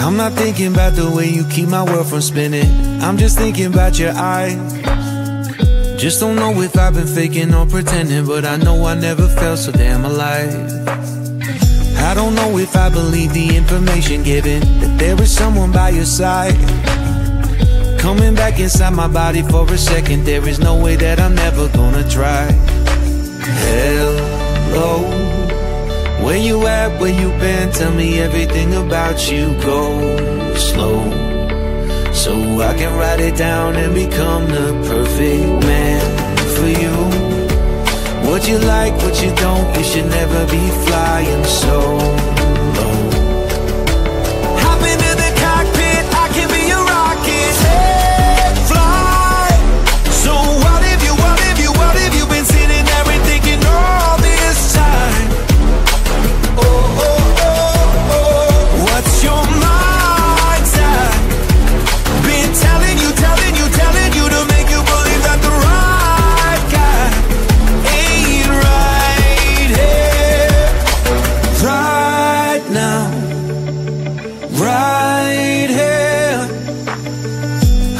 I'm not thinking about the way you keep my world from spinning. I'm just thinking about your eyes. Just don't know if I've been faking or pretending, but I know I never felt so damn alive. I don't know if I believe the information given, that there is someone by your side. Coming back inside my body for a second, there is no way that I'm never gonna try. Hello, where you at, where you been? Tell me everything about you. Go slow, so I can write it down and become the perfect man for you. What you like, what you don't, you should never be flying solo. Hop into the cockpit, I can be your rocket. Hey, fly. So what if you been sitting there and thinking all this time? Oh, oh, oh, oh, what's your mind's at? Been telling you to make you believe that the right guy ain't right here, right now, right here.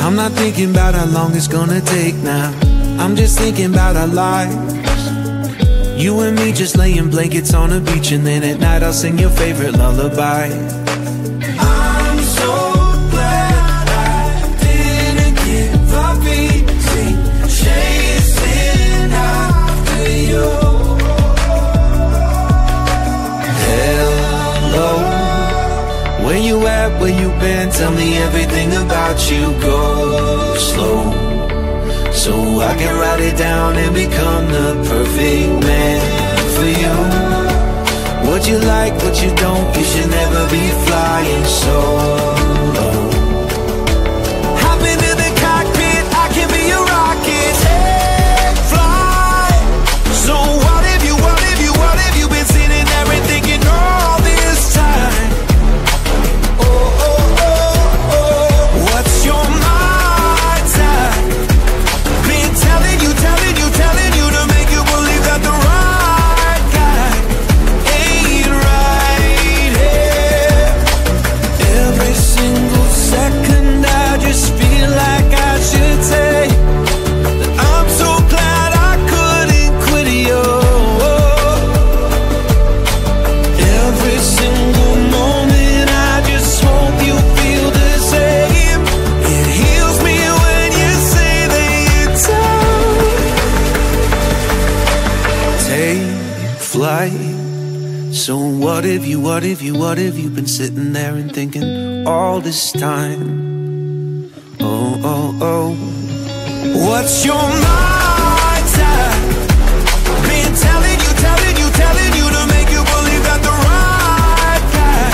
I'm not thinking about how long it's gonna take now. I'm just thinking about our lives. You and me just laying blankets on the beach, and then at night I'll sing your favorite lullaby. I'm so glad I didn't give up easy, chasing after you. Hello, where you at, where you been? Tell me everything about you. Go slow, so I can write it down and become the perfect man for you. What you like, what you don't, you should never be flying solo. Hop into the cockpit, I can be your rocket. Hey, fly. So what if you been sitting there and thinking all this time? Oh, oh, oh, oh, what's your mind's at? Been telling you to make you believe that the right guy ain't right here. Every single second I just feel like I should say that I'm so glad I couldn't quit you. Every single moment I just hope you feel the same. It heals me when you say that you're tired. Take flight. So what if you been sitting there and thinking all this time? Oh, oh, oh, what's your mind's at? Been telling you to make you believe that the right guy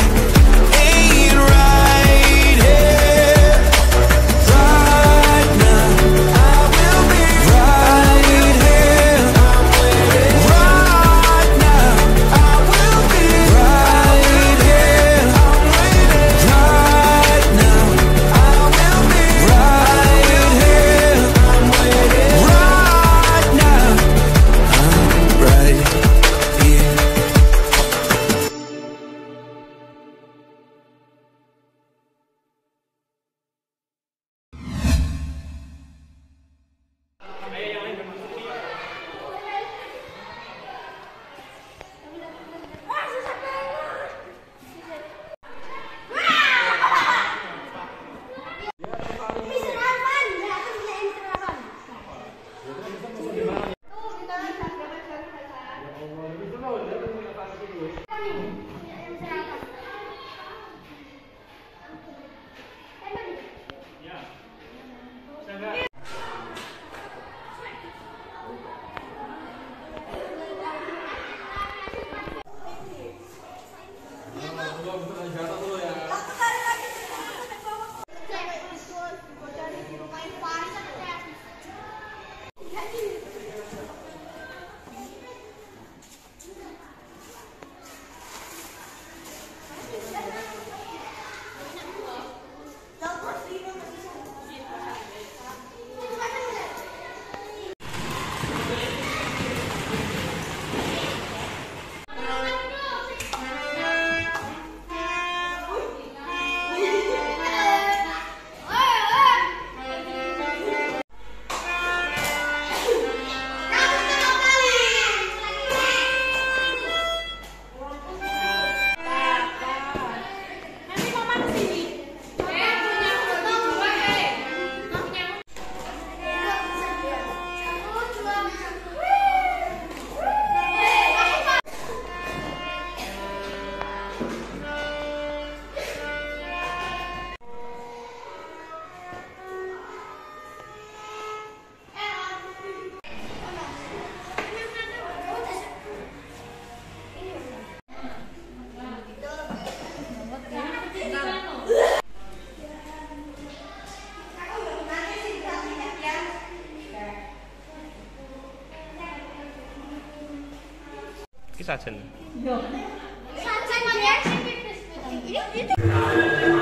ain't right here, right now. I will be right here, right now. I will be right here, right now. I will be right here, right Iki sajen. Sajen ya. Ini